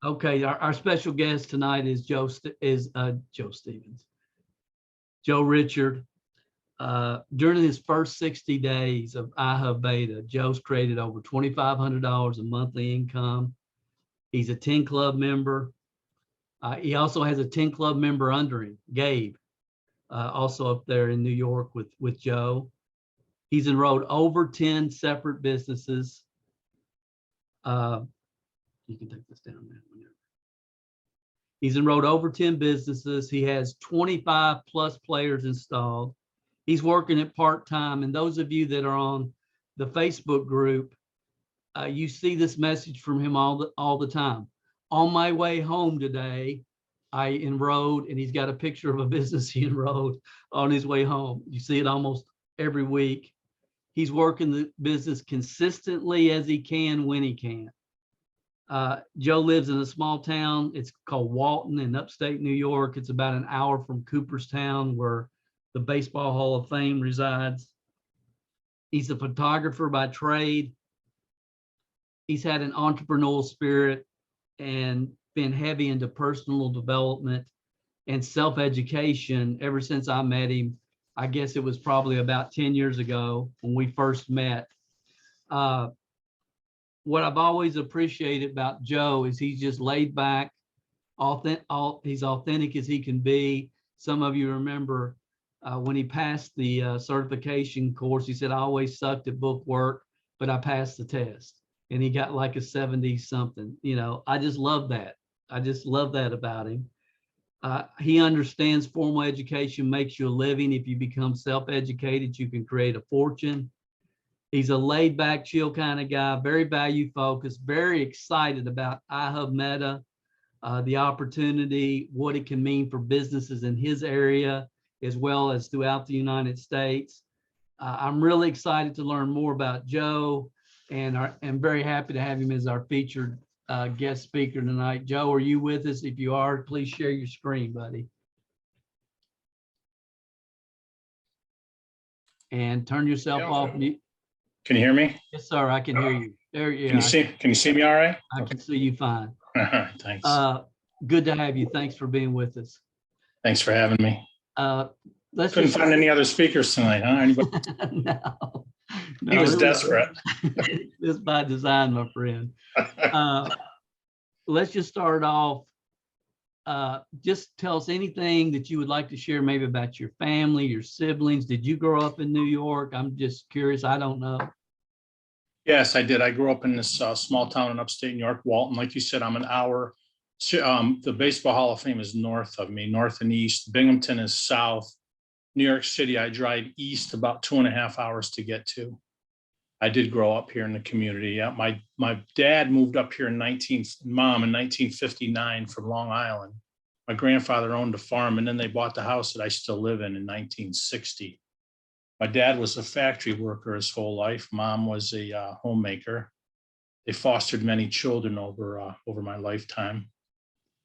Okay, our special guest tonight is Joe Stevens, Joe Richard. During his first 60 days of Ihub Beta, Joe's created over $2,500 in monthly income. He's a 10 club member. He also has a 10 club member under him, Gabe, also up there in New York with Joe. He's enrolled over 10 separate businesses. You can take this down now. He's enrolled over 10 businesses. He has 25 plus players installed. He's working at part-time. And those of you that are on the Facebook group, you see this message from him all the time. On my way home today, I enrolled, and he's got a picture of a business he enrolled on his way home. You see it almost every week. He's working the business consistently as he can when he can. Joe lives in a small town. It's called Walton in upstate New York. It's about an hour from Cooperstown, where the Baseball Hall of Fame resides. He's a photographer by trade. He's had an entrepreneurial spirit and been heavy into personal development and self-education ever since I met him. I guess it was probably about 10 years ago when we first met. What I've always appreciated about Joe is he's just laid back, he's authentic as he can be. Some of you remember when he passed the certification course, he said, I always sucked at book work, but I passed the test. And he got like a 70 something. You know, I just love that. I just love that about him. He understands formal education makes you a living. If you become self-educated, you can create a fortune. He's a laid back, chill kind of guy, very value focused, very excited about Ihub Meta, the opportunity, what it can mean for businesses in his area, as well as throughout the United States. I'm really excited to learn more about Joe, and I'm very happy to have him as our featured guest speaker tonight. Joe, are you with us? If you are, please share your screen, buddy. And turn yourself off. Can you hear me? Yes, sir. I can hear you. There you are. Can you see me all right? I can see you fine. Thanks. Good to have you. Thanks for being with us. Thanks for having me. Couldn't find any other speakers tonight, huh? Anybody? No, he was desperate. It's by design, my friend. Let's just start off. Just tell us anything that you would like to share, maybe about your family, your siblings. Did you grow up in New York? I'm just curious. I don't know. Yes, I did. I grew up in this small town in upstate New York, Walton. Like you said, I'm an hour. The Baseball Hall of Fame is north of me, north and east. Binghamton is south. New York City, I drive east about 2.5 hours to get to. I did grow up here in the community. Yeah, my dad moved up here in 1959 from Long Island. My grandfather owned a farm, and then they bought the house that I still live in 1960. My dad was a factory worker his whole life. Mom was a homemaker. They fostered many children over my lifetime.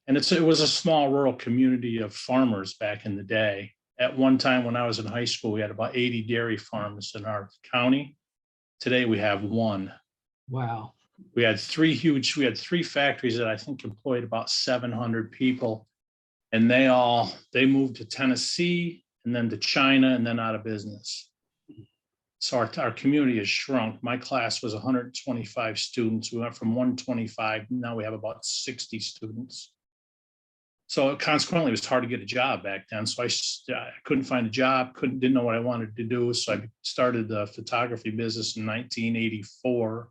And it was a small rural community of farmers back in the day. At one time when I was in high school, we had about 80 dairy farms in our county. Today we have one. Wow. We had three factories that I think employed about 700 people. And they moved to Tennessee and then to China and then out of business. So our community has shrunk. My class was 125 students. We went from 125, now we have about 60 students. So consequently, it was hard to get a job back then. So I couldn't find a job, didn't know what I wanted to do. So I started the photography business in 1984.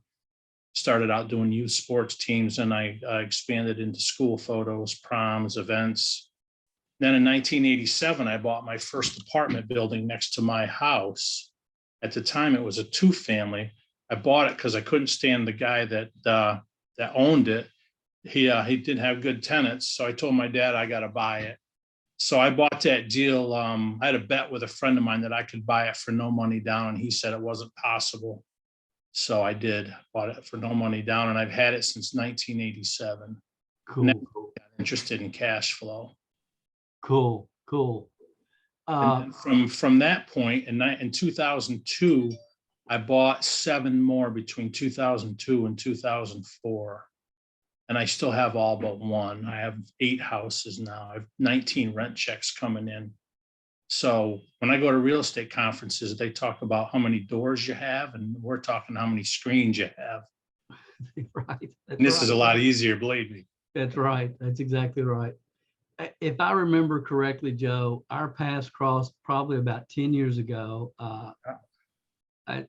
Started out doing youth sports teams, and I expanded into school photos, proms, events. Then in 1987, I bought my first apartment building next to my house. At the time, it was a 2-family. I bought it because I couldn't stand the guy that owned it. He didn't have good tenants, so I told my dad I got to buy it. So I bought that deal. I had a bet with a friend of mine that I could buy it for no money down, and he said it wasn't possible. So I did, bought it for no money down, and I've had it since 1987. Cool. Got interested in cash flow. Cool. And from that point, in 2002, I bought 7 more between 2002 and 2004. and I still have all but one. I have 8 houses now. I have 19 rent checks coming in. So when I go to real estate conferences, they talk about how many doors you have, and we're talking how many screens you have. Right. That's And this is a right. lot easier, believe me. That's right. That's exactly right. If I remember correctly, Joe, our paths crossed probably about 10 years ago.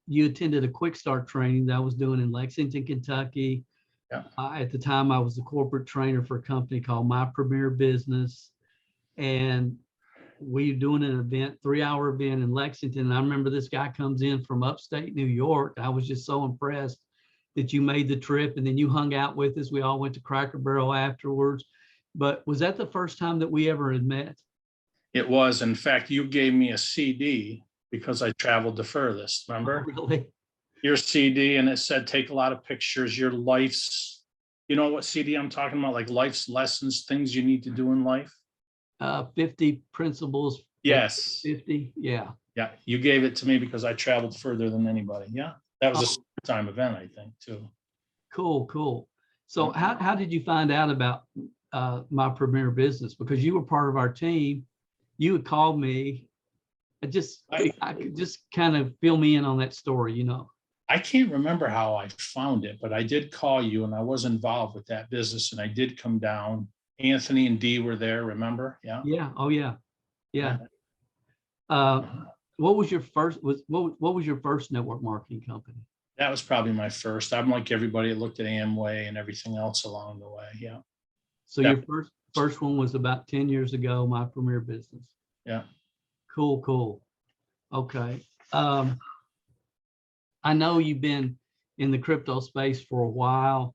You attended a quick start training that I was doing in Lexington, Kentucky. Yeah. At the time, I was the corporate trainer for a company called My Premier Business. And we were doing an event, 3-hour event in Lexington. And I remember this guy comes in from upstate New York. I was just so impressed that you made the trip, and then you hung out with us. We all went to Cracker Barrel afterwards. But was that the first time that we ever had met? It was. In fact, you gave me a CD because I traveled the furthest, remember? Oh, really? Your CD, and it said, take a lot of pictures, your life's, you know what CD I'm talking about? Like life's lessons, things you need to do in life. 50 principles. Yes. 50. Yeah. Yeah. You gave it to me because I traveled further than anybody. Yeah. That was a summertime event, I think, too. Cool, cool. So how did you find out about My Premier Business? Because you were part of our team. You had called me. I could just kind of fill me in on that story, you know. I can't remember how I found it, but I did call you, and I was involved with that business, and I did come down. Anthony and Dee were there, remember? Yeah. Yeah. Oh, yeah. Yeah. What was your first what was your first network marketing company? That was probably my first. I'm like everybody that looked at Amway and everything else along the way. Yeah. So your first one was about 10 years ago, My Premier Business. Yeah. Cool, cool. Okay. I know you've been in the crypto space for a while.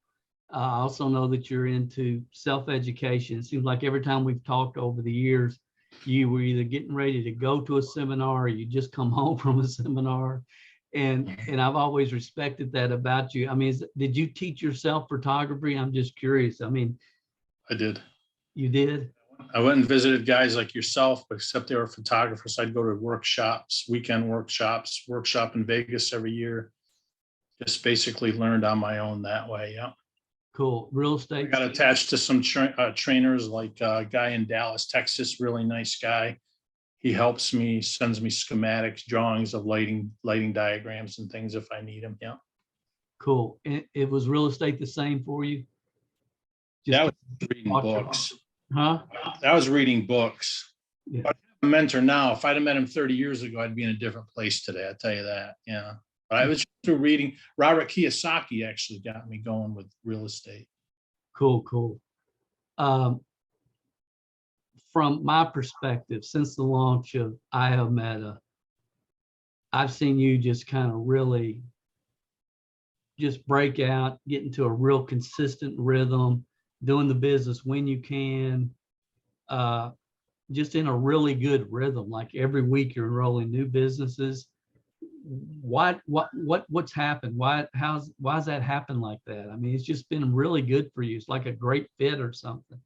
I also know that you're into self-education. It seems like every time we've talked over the years, you were either getting ready to go to a seminar or you just come home from a seminar. And I've always respected that about you. I mean, did you teach yourself photography? I'm just curious. I mean, I did. You did? I went and visited guys like yourself, but except they were photographers. I'd go to workshops, weekend workshops, workshop in Vegas every year. Just basically learned on my own that way. Yeah. Cool. Real estate. I got attached to some trainers, like a guy in Dallas, Texas, really nice guy. He helps me, sends me schematics, drawings of lighting diagrams and things if I need them. Yeah. Cool. It was real estate the same for you? That was reading books. Huh? That was reading books. Yeah. But I'm a mentor now. If I'd have met him 30 years ago, I'd be in a different place today. I'll tell you that. Yeah. But I was through reading. Robert Kiyosaki actually got me going with real estate. Cool, cool. From my perspective, since the launch of Ihub Beta, I've seen you just kind of really just break out, get into a real consistent rhythm, doing the business when you can, just in a really good rhythm. Like every week you're enrolling new businesses. What's happened? Why's that happen like that? I mean, it's just been really good for you. It's like a great fit or something.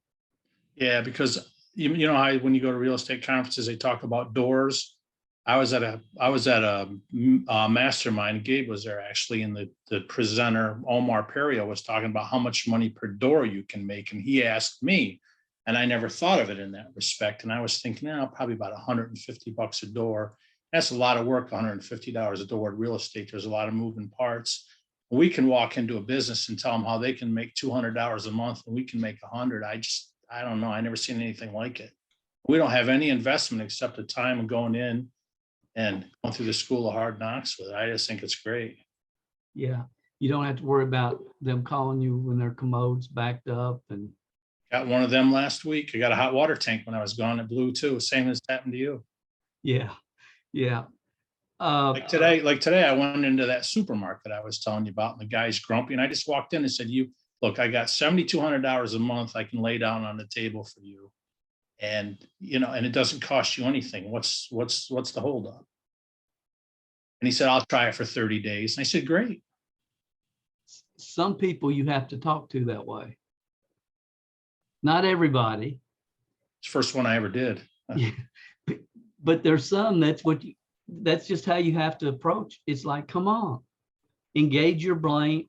Yeah, because you know how when you go to real estate conferences, they talk about doors. I was at a mastermind. Gabe was there actually, and the presenter Omar Perio was talking about how much money per door you can make, and he asked me, and I never thought of it in that respect. And I was thinking, probably about $150 a door. That's a lot of work, $150 a door in real estate. There's a lot of moving parts. We can walk into a business and tell them how they can make $200 a month, and we can make $100. I don't know. I never seen anything like it. We don't have any investment except the time of going in and going through the school of hard knocks with it. I just think it's great. Yeah. You don't have to worry about them calling you when their commode's backed up. And got one of them last week. I got a hot water tank when I was gone. It blew too. Same as happened to you. Yeah. Yeah. Like today, I went into that supermarket I was telling you about, and the guy's grumpy. And I just walked in and said, look, I got $7,200 a month I can lay down on the table for you. And, and it doesn't cost you anything. What's the holdup? And he said, I'll try it for 30 days. And I said, great. Some people you have to talk to that way. Not everybody. It's the first one I ever did. Yeah. But there's some that's just how you have to approach. It's like, come on, engage your brain,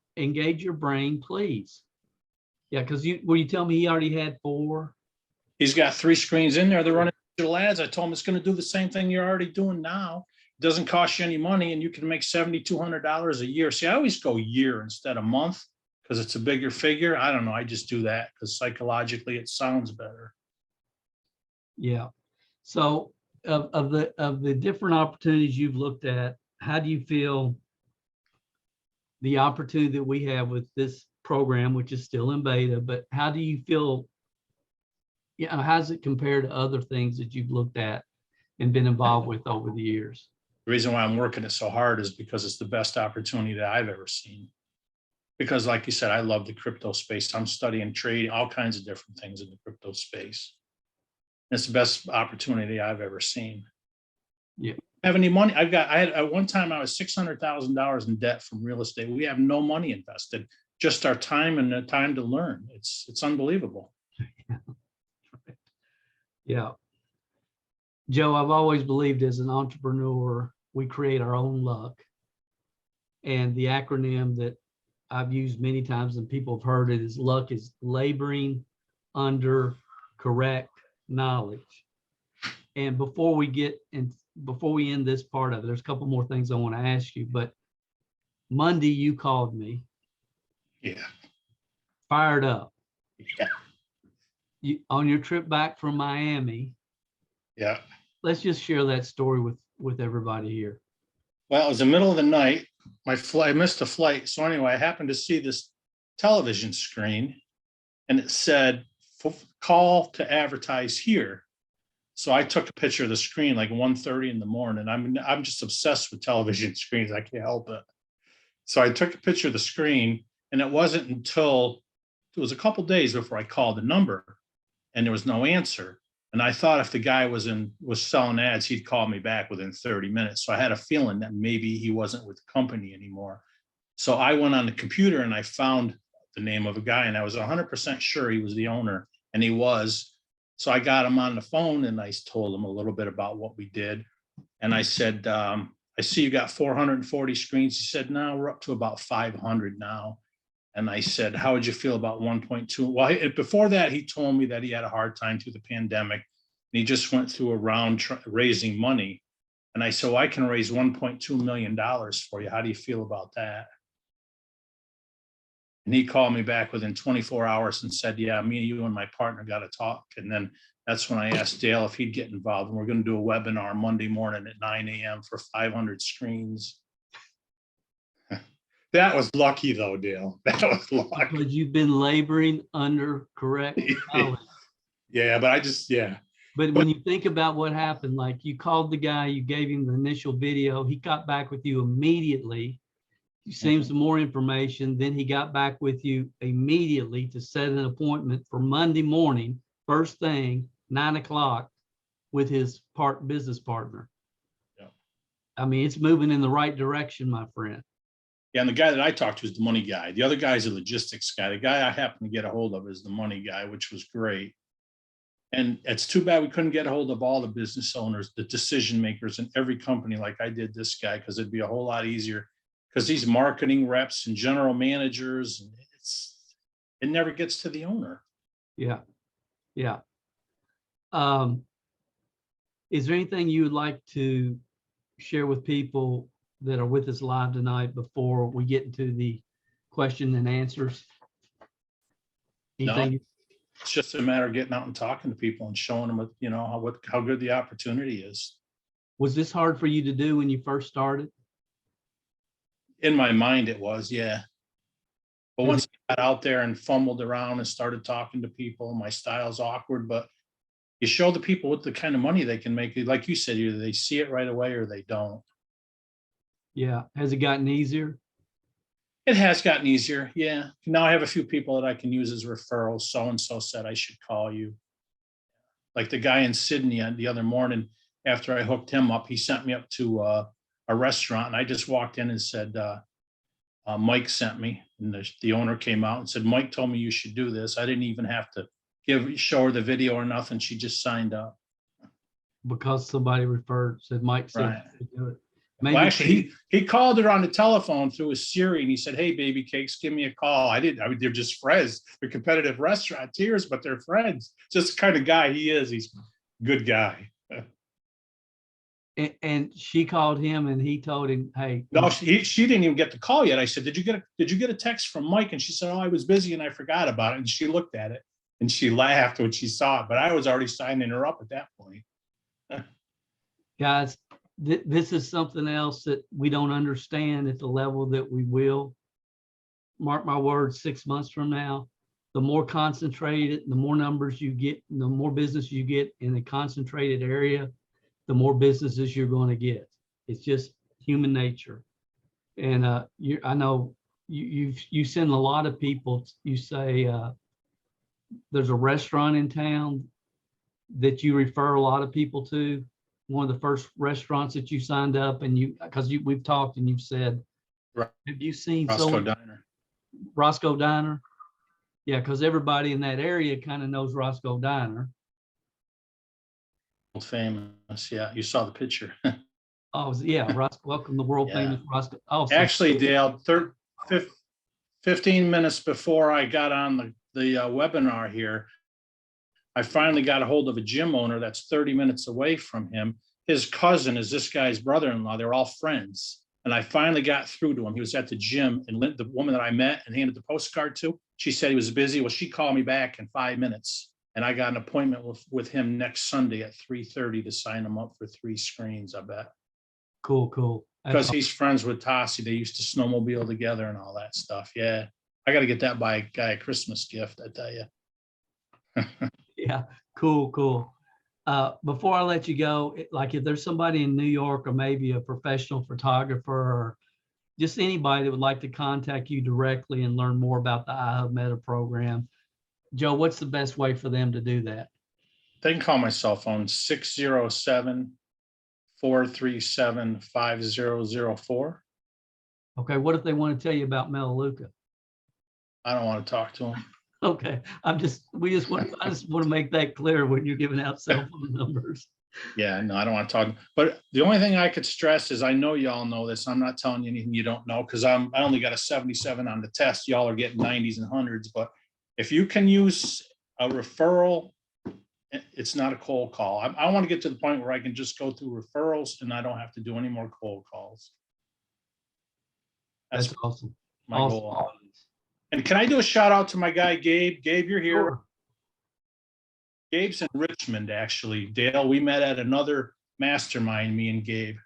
please. Yeah, because you tell me he already had 4? He's got 3 screens in there. They're running digital ads. I told him it's going to do the same thing you're already doing now. It doesn't cost you any money, and you can make $7,200 a year. See, I always go year instead of month because it's a bigger figure. I don't know. I just do that because psychologically it sounds better. Yeah. So of the different opportunities you've looked at, how do you feel the opportunity that we have with this program, which is still in beta, but how do you feel, how does it compare to other things that you've looked at and been involved with over the years? The reason why I'm working it so hard is because it's the best opportunity that I've ever seen. Because like you said, I love the crypto space. I'm studying trading, all kinds of different things in the crypto space. It's the best opportunity I've ever seen. Yeah. Have any money? I had at one time I was $600,000 in debt from real estate. We have no money invested, just our time and the time to learn. It's unbelievable. Yeah. Joe, I've always believed as an entrepreneur, we create our own luck. And the acronym that I've used many times and people have heard it is luck is laboring under correct knowledge. And before we end this part of it, there's a couple more things I want to ask you, but Monday you called me. Yeah. Fired up. Yeah. You, on your trip back from Miami. Yeah. Let's just share that story with everybody here. Well, it was the middle of the night. I missed a flight. So anyway, I happened to see this television screen and it said, call to advertise here. So I took a picture of the screen like 1:30 in the morning. I'm just obsessed with television screens. I can't help it. So I took a picture of the screen, and it wasn't until it was a couple days before I called the number, and there was no answer. And I thought if the guy was selling ads, he'd call me back within 30 minutes. So I had a feeling that maybe he wasn't with the company anymore. So I went on the computer and I found the name of a guy, and I was 100% sure he was the owner, and he was. So I got him on the phone and I told him a little bit about what we did. And I said, I see you got 440 screens. He said, no, we're up to about 500 now. And I said, how would you feel about 1.2? Well, before that, he told me that he had a hard time through the pandemic. And he just went through a round raising money. And I said, well, I can raise $1.2 million for you. How do you feel about that? And he called me back within 24 hours and said, yeah, me, you, and my partner got to talk. And then that's when I asked Dale if he'd get involved. And we're going to do a webinar Monday morning at 9 a.m. for 500 screens. That was lucky, though, Dale. That was lucky. Because you've been laboring under correct knowledge. Yeah, but But when you think about what happened, like you called the guy, you gave him the initial video, he got back with you immediately. You sent him some more information. Then he got back with you immediately to set an appointment for Monday morning, first thing, 9 o'clock, with his business partner. Yeah. I mean, it's moving in the right direction, my friend. Yeah, and the guy that I talked to is the money guy. The other guy is a logistics guy. The guy I happened to get a hold of is the money guy, which was great. And it's too bad we couldn't get a hold of all the business owners, the decision makers in every company like I did this guy, because it'd be a whole lot easier. Because these marketing reps and general managers, and it never gets to the owner. Yeah. Yeah. Is there anything you would like to share with people that are with us live tonight before we get into the question and answers? Anything? No, it's just a matter of getting out and talking to people and showing them, how good the opportunity is. Was this hard for you to do when you first started? In my mind, it was, yeah. But once I got out there and fumbled around and started talking to people, my style's awkward, but you show the people what the kind of money they can make. Like you said, either they see it right away or they don't. Yeah. Has it gotten easier? It has gotten easier. Yeah. Now I have a few people that I can use as referrals. So-and-so said I should call you. Like the guy in Sydney the other morning, after I hooked him up, he sent me up to a restaurant, and I just walked in and said, Mike sent me, and the owner came out and said, Mike told me you should do this. I didn't even have to show her the video or nothing. She just signed up. Because somebody said Mike said Right. to do it. Maybe Well, actually, he called her on the telephone through his Siri and he said, "Hey, baby cakes, give me a call." I mean, they're just friends. They're competitive restaurateurs, but they're friends. Just the kind of guy he is. He's a good guy. and she called him and he told him, hey. No, she didn't even get the call yet. I said, did you get a text from Mike? And she said, "Oh, I was busy and I forgot about it." And she looked at it and she laughed when she saw it, but I was already signing her up at that point. Guys, this is something else that we don't understand at the level that we will. Mark my words, 6 months from now, the more concentrated, the more numbers you get, the more business you get in a concentrated area, the more businesses you're going to get. It's just human nature. And I know you send a lot of people. You say there's a restaurant in town that you refer a lot of people to. One of the first restaurants that you signed up, and we've talked and you've said, Right. Have you seen Roscoe Diner? Roscoe Diner? Yeah, because everybody in that area kind of knows Roscoe Diner. Famous, yeah. You saw the picture. Oh, yeah, welcome the world famous Roscoe. Oh, actually, Dale, 15 minutes before I got on the webinar here, I finally got a hold of a gym owner that's 30 minutes away from him. His cousin is this guy's brother-in-law. They're all friends. And I finally got through to him. He was at the gym, and the woman that I met and handed the postcard to, she said he was busy. Well, she called me back in 5 minutes, and I got an appointment with him next Sunday at 3:30 to sign him up for 3 screens, I bet. Cool. Because he's friends with Tassi. They used to snowmobile together and all that stuff. Yeah. I got to get that by a guy a Christmas gift, I tell you. Yeah, cool. Before I let you go, like if there's somebody in New York or maybe a professional photographer or just anybody that would like to contact you directly and learn more about the Ihub Meta program, Joe, what's the best way for them to do that? They can call my cell phone, 607-437-5004. Okay, what if they want to tell you about Melaleuca? I don't want to talk to them. Okay, I just want to make that clear when you're giving out cell phone numbers. Yeah, no, I don't want to talk. But the only thing I could stress is, I know y'all know this. I'm not telling you anything you don't know, because I only got a 77 on the test. Y'all are getting 90s and 100s. But if you can use a referral, it's not a cold call. I want to get to the point where I can just go through referrals and I don't have to do any more cold calls. That's awesome. My goal. And can I do a shout out to my guy, Gabe? Gabe, you're here. Sure. Gabe's in Richmond, actually. Dale, we met at another mastermind, me and Gabe.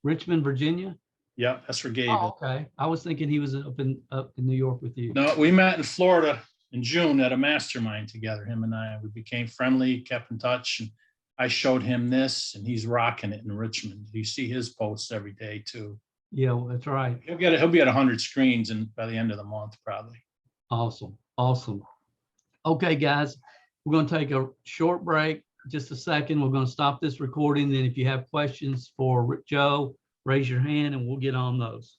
Richmond, Virginia? Yeah, that's where Gabe is. Oh, okay. I was thinking he was up in New York with you. No, we met in Florida in June at a mastermind together, him and I. We became friendly, kept in touch, and I showed him this, and he's rocking it in Richmond. You see his posts every day too. Yeah, well, that's right. He'll be at 100 screens and by the end of the month, probably. Awesome. Okay, guys, we're going to take a short break. Just a second. We're going to stop this recording. Then if you have questions for Joe, raise your hand and we'll get on those.